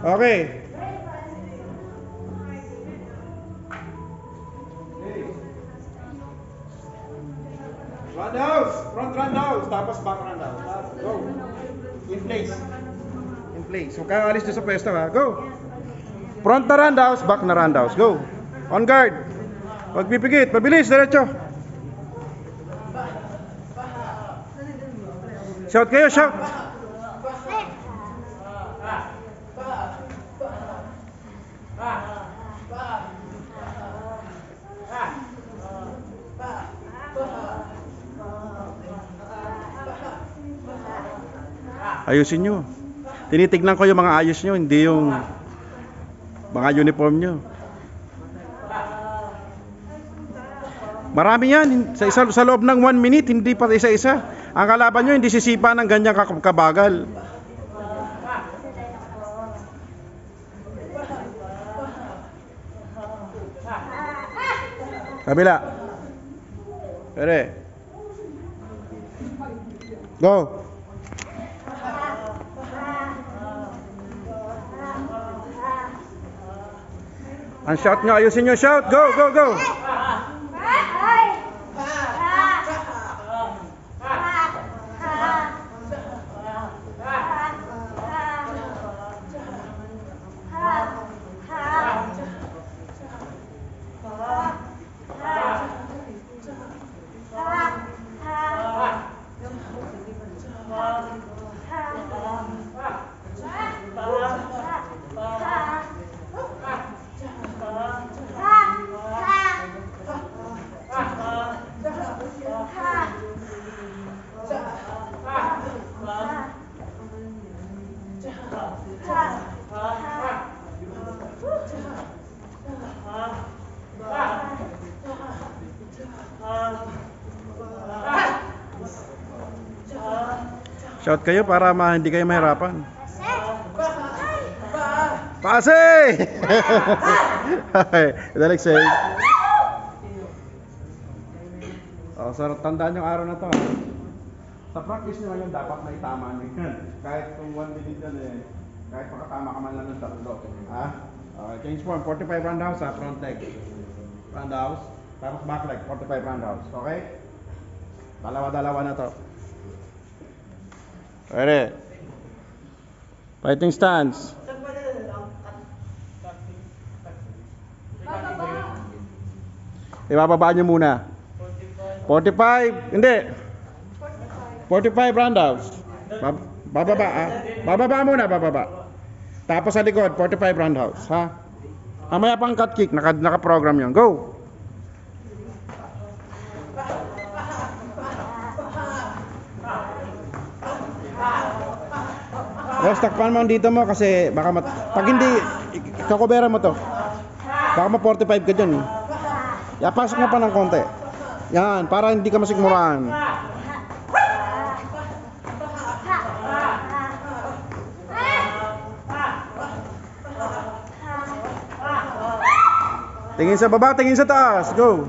Okay. Roundhouse, front roundhouse, tapos back roundhouse. Go. In place. In place. Huwag kang alis doon sa pwesto ha. Go. Front na roundhouse, back na roundhouse. Go. On guard. Huwag pipigit. Mabilis, diretso. Shout kayo, shout. Ayusin nyo. Tinitignan ko yung mga ayos nyo, hindi yung mga uniform nyo. Marami yan. Sa loob ng 1 minute, hindi pa isa-isa. Ang kalaban nyo, hindi sisipa ng ganyang kabagal. Kabila. Pere. Go. Ang shout nyo, ayusin nyo, shout. Go, go, go. Shout kayo para hindi kayo mahirapan. Pase! Ito Alexei. So tandaan yung araw na to. Sa practice nyo ngayon dapat na itama nyo yan. Kahit kung 1 minute yan eh, kahit makatama ka man lang ng tatlo. Change form, 45 roundhouse ha, front leg. Roundhouse, tapos back leg, 45 roundhouse. Okay? Dalawa-dalawa na to. Pwede. Fighting stance. Ibababa nyo muna. 45, hindi. 45 roundhouse. Bababa ah. Bababa muna, bababa. Tapos sa likod, 45 roundhouse, ha? Mamaya pang cut kick, naka-program yun. Go! Tapos takpan mo dito mo kasi baka pag hindi, kakobera mo to. Baka ma-45 ka dyan. Yapasok mo pa ng konti. Yan, para hindi ka masigmuran. Tingin sa baba, tingin sa taas. Go!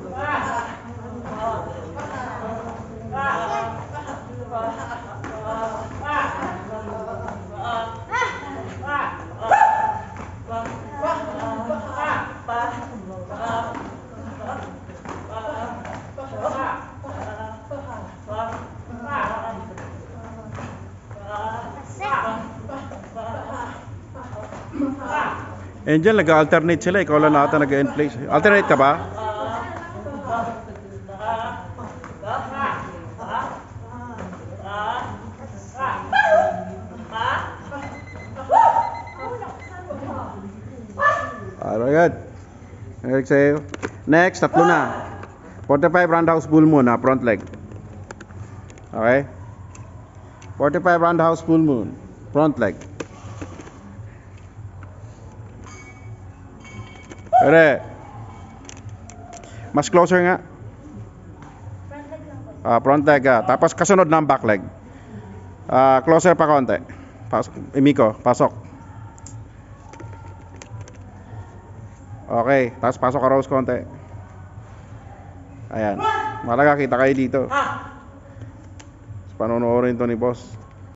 Angel, nag-alternate sila. Ikaw lang nata nag-end place. Alternate ka ba? Alright, good. Next, tatlo na. 45 roundhouse full moon na, front leg. Okay? 45 roundhouse full moon, front leg. Pwede. Mas closer nga. Front leg tapos kasunod ng back leg. Closer pa konti. Emiko, pasok. Okay, tapos pasok ka Rose konti. Ayan. Malaga kita kayo dito. Panonoodin to ni boss.